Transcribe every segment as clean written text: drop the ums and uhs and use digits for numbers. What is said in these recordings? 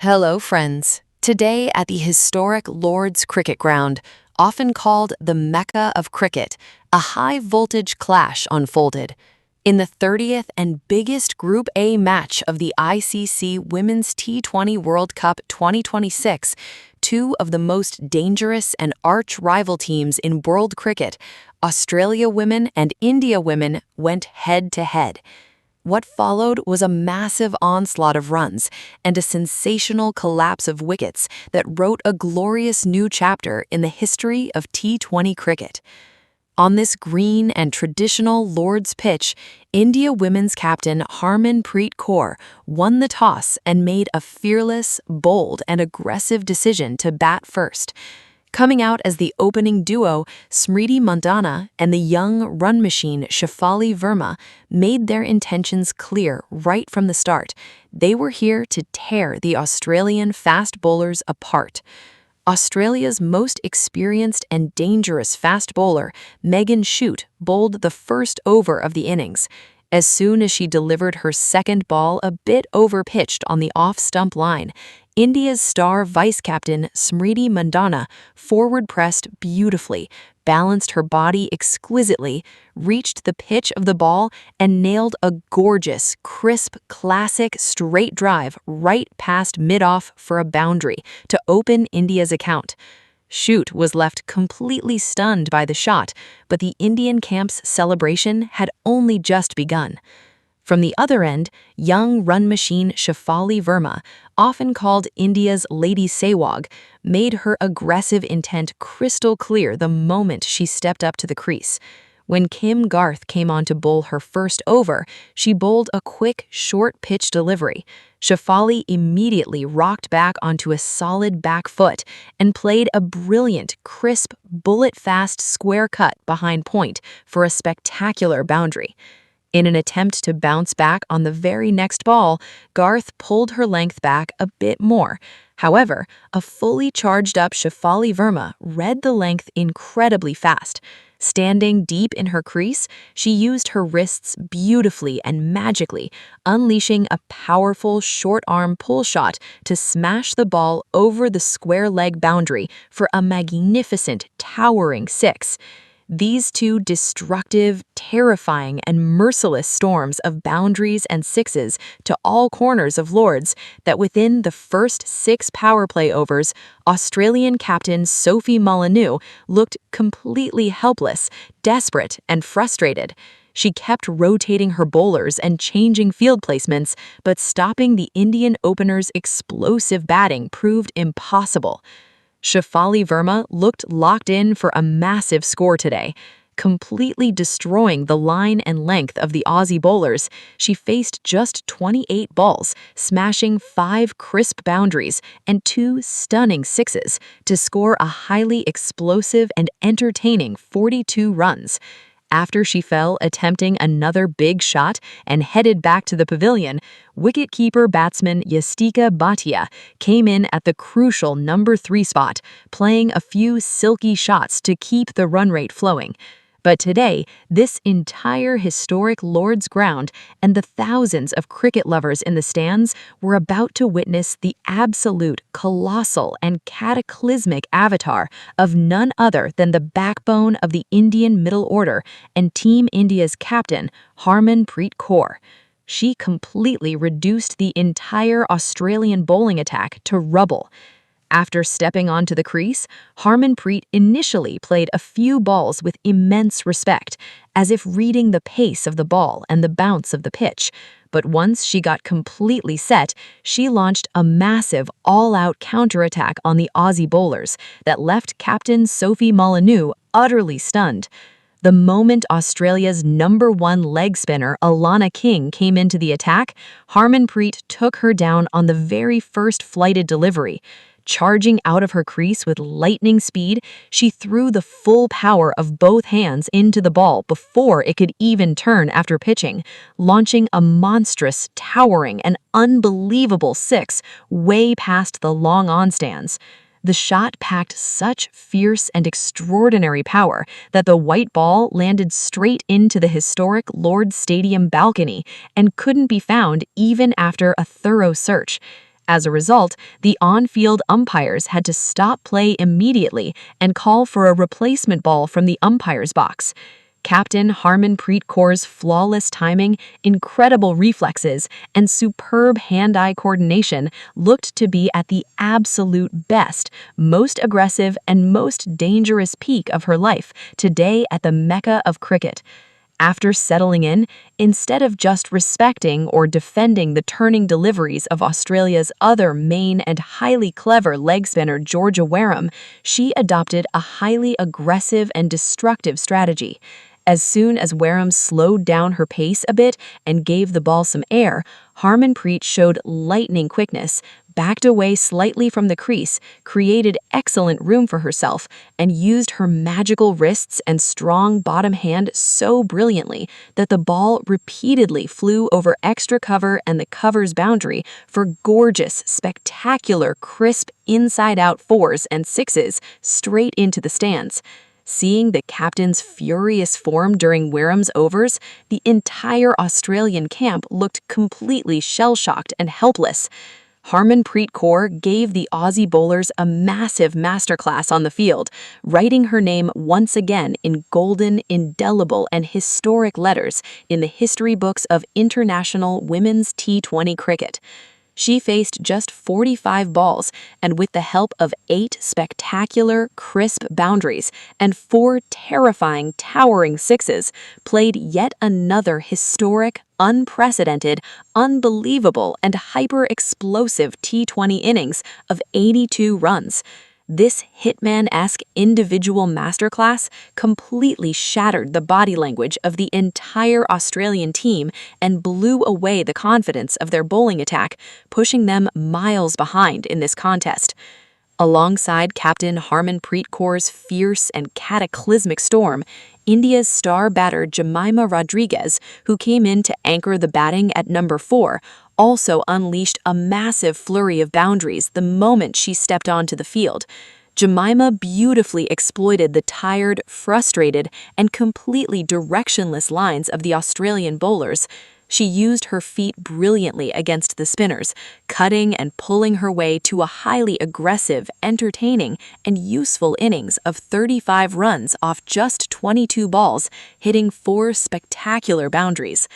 Hello, friends. Today at the historic Lord's Cricket Ground, often called the Mecca of cricket, a high-voltage clash unfolded. In the 30th and biggest Group A match of the ICC Women's T20 World Cup 2026, two of the most dangerous and arch-rival teams in world cricket, Australia women and India women, went head-to-head. What followed was a massive onslaught of runs and a sensational collapse of wickets that wrote a glorious new chapter in the history of T20 cricket. On this green and traditional Lord's pitch, India women's captain Harmanpreet Kaur won the toss and made a fearless, bold, and aggressive decision to bat first. Coming out as the opening duo, Smriti Mandhana and the young run machine Shafali Verma made their intentions clear right from the start. They were here to tear the Australian fast bowlers apart. Australia's most experienced and dangerous fast bowler, Megan Shute, bowled the first over of the innings. As soon as she delivered her second ball a bit over-pitched on the off-stump line, India's star vice-captain Smriti Mandhana forward-pressed beautifully, balanced her body exquisitely, reached the pitch of the ball, and nailed a gorgeous, crisp, classic straight drive right past mid-off for a boundary to open India's account. Shute was left completely stunned by the shot, but the Indian camp's celebration had only just begun. From the other end, young run machine Shafali Verma, often called India's Lady Sehwag, made her aggressive intent crystal clear the moment she stepped up to the crease. When Kim Garth came on to bowl her first over, she bowled a quick, short-pitch delivery. Shafali immediately rocked back onto a solid back foot and played a brilliant, crisp, bullet-fast square cut behind point for a spectacular boundary. In an attempt to bounce back on the very next ball, Garth pulled her length back a bit more. However, a fully charged-up Shafali Verma read the length incredibly fast. Standing deep in her crease, she used her wrists beautifully and magically, unleashing a powerful short-arm pull shot to smash the ball over the square leg boundary for a magnificent, towering six. These two destructive, terrifying, and merciless storms of boundaries and sixes to all corners of Lord's that within the first 6 power play overs, Australian captain Sophie Molyneux looked completely helpless, desperate, and frustrated. She kept rotating her bowlers and changing field placements, but stopping the Indian opener's explosive batting proved impossible. Shafali Verma looked locked in for a massive score today. Completely destroying the line and length of the Aussie bowlers, she faced just 28 balls, smashing 5 crisp boundaries and 2 stunning sixes to score a highly explosive and entertaining 42 runs. After she fell attempting another big shot and headed back to the pavilion, wicketkeeper batsman Yastika Bhatia came in at the crucial number 3 spot, playing a few silky shots to keep the run rate flowing. But today, this entire historic Lord's ground and the thousands of cricket lovers in the stands were about to witness the absolute, colossal, and cataclysmic avatar of none other than the backbone of the Indian middle order and Team India's captain, Harmanpreet Kaur. She completely reduced the entire Australian bowling attack to rubble. After stepping onto the crease, Harmanpreet initially played a few balls with immense respect, as if reading the pace of the ball and the bounce of the pitch. But once she got completely set, she launched a massive all-out counterattack on the Aussie bowlers that left captain Sophie Molyneux utterly stunned. The moment Australia's number 1 leg spinner, Alana King, came into the attack, Harmanpreet took her down on the very first flighted delivery. Charging out of her crease with lightning speed, she threw the full power of both hands into the ball before it could even turn after pitching, launching a monstrous, towering, and unbelievable 6 way past the long on stands. The shot packed such fierce and extraordinary power that the white ball landed straight into the historic Lord's Stadium balcony and couldn't be found even after a thorough search. As a result, the on-field umpires had to stop play immediately and call for a replacement ball from the umpire's box. Captain Harmanpreet Kaur's flawless timing, incredible reflexes, and superb hand-eye coordination looked to be at the absolute best, most aggressive, and most dangerous peak of her life today at the Mecca of cricket. After settling in, instead of just respecting or defending the turning deliveries of Australia's other main and highly clever leg spinner Georgia Wareham, she adopted a highly aggressive and destructive strategy. As soon as Wareham slowed down her pace a bit and gave the ball some air, Harmanpreet showed lightning quickness, backed away slightly from the crease, created excellent room for herself, and used her magical wrists and strong bottom hand so brilliantly that the ball repeatedly flew over extra cover and the cover's boundary for gorgeous, spectacular, crisp inside-out fours and sixes straight into the stands. Seeing the captain's furious form during Wareham's overs, the entire Australian camp looked completely shell-shocked and helpless. Harmanpreet Kaur gave the Aussie bowlers a massive masterclass on the field, writing her name once again in golden, indelible, and historic letters in the history books of international women's T20 cricket. She faced just 45 balls, and with the help of 8 spectacular, crisp boundaries and 4 terrifying, towering sixes, played yet another historic, unprecedented, unbelievable, and hyper-explosive T20 innings of 82 runs. This Hitman-esque individual masterclass completely shattered the body language of the entire Australian team and blew away the confidence of their bowling attack, pushing them miles behind in this contest. Alongside Captain Harmanpreet Kaur's fierce and cataclysmic storm, India's star batter Jemimah Rodrigues, who came in to anchor the batting at number 4, also unleashed a massive flurry of boundaries the moment she stepped onto the field. Jemimah beautifully exploited the tired, frustrated, and completely directionless lines of the Australian bowlers. She used her feet brilliantly against the spinners, cutting and pulling her way to a highly aggressive, entertaining, and useful innings of 35 runs off just 22 balls, hitting 4 spectacular boundaries.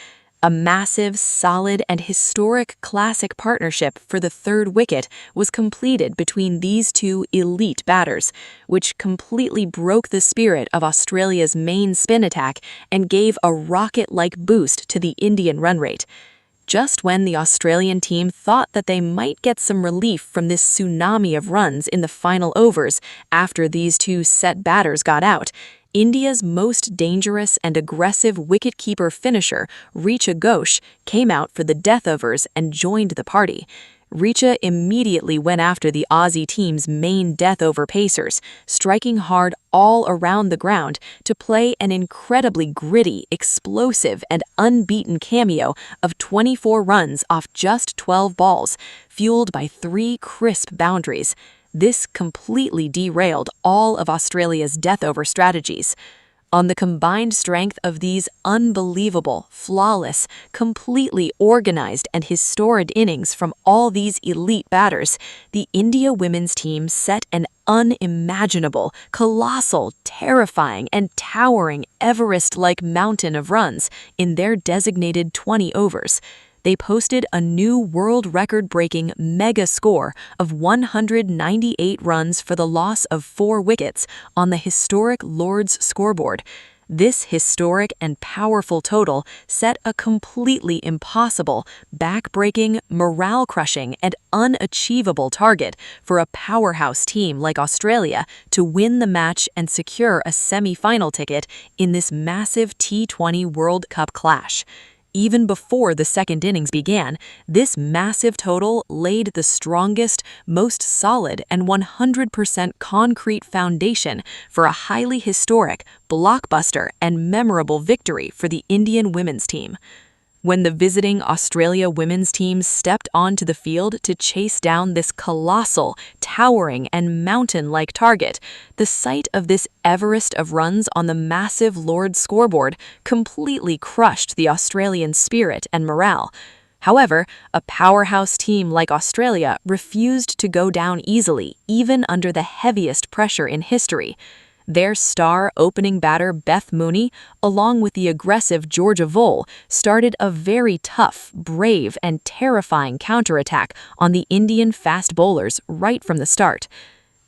A massive, solid, and historic classic partnership for the 3rd wicket was completed between these two elite batters, which completely broke the spirit of Australia's main spin attack and gave a rocket-like boost to the Indian run rate. Just when the Australian team thought that they might get some relief from this tsunami of runs in the final overs after these two set batters got out, India's most dangerous and aggressive wicketkeeper finisher, Richa Ghosh, came out for the death overs and joined the party. Richa immediately went after the Aussie team's main death over pacers, striking hard all around the ground to play an incredibly gritty, explosive, and unbeaten cameo of 24 runs off just 12 balls, fueled by 3 crisp boundaries. This completely derailed all of Australia's death-over strategies. On the combined strength of these unbelievable, flawless, completely organized and historic innings from all these elite batters, the India women's team set an unimaginable, colossal, terrifying, and towering Everest-like mountain of runs in their designated 20 overs. They posted a new world record-breaking mega score of 198 runs for the loss of 4 wickets on the historic Lord's scoreboard. This historic and powerful total set a completely impossible, back-breaking, morale-crushing, and unachievable target for a powerhouse team like Australia to win the match and secure a semi-final ticket in this massive T20 World Cup clash. Even before the second innings began, this massive total laid the strongest, most solid, and 100% concrete foundation for a highly historic, blockbuster, and memorable victory for the Indian women's team. When the visiting Australia women's team stepped onto the field to chase down this colossal, towering, and mountain-like target, the sight of this Everest of runs on the massive Lord's scoreboard completely crushed the Australian spirit and morale. However, a powerhouse team like Australia refused to go down easily, even under the heaviest pressure in history. Their star opening batter Beth Mooney, along with the aggressive Georgia Vole, started a very tough, brave, and terrifying counterattack on the Indian fast bowlers right from the start.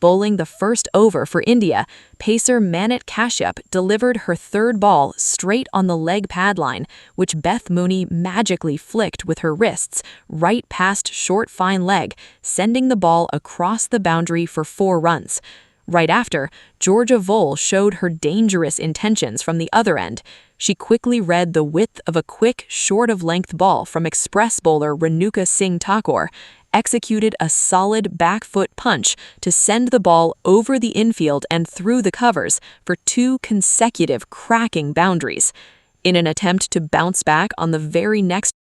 Bowling the first over for India, pacer Manit Kashyap delivered her third ball straight on the leg pad line, which Beth Mooney magically flicked with her wrists right past short fine leg, sending the ball across the boundary for 4 runs. Right after, Georgia Vole showed her dangerous intentions from the other end. She quickly read the width of a quick, short-of-length ball from express bowler Renuka Singh Thakur, executed a solid back foot punch to send the ball over the infield and through the covers for 2 consecutive cracking boundaries. In an attempt to bounce back on the very next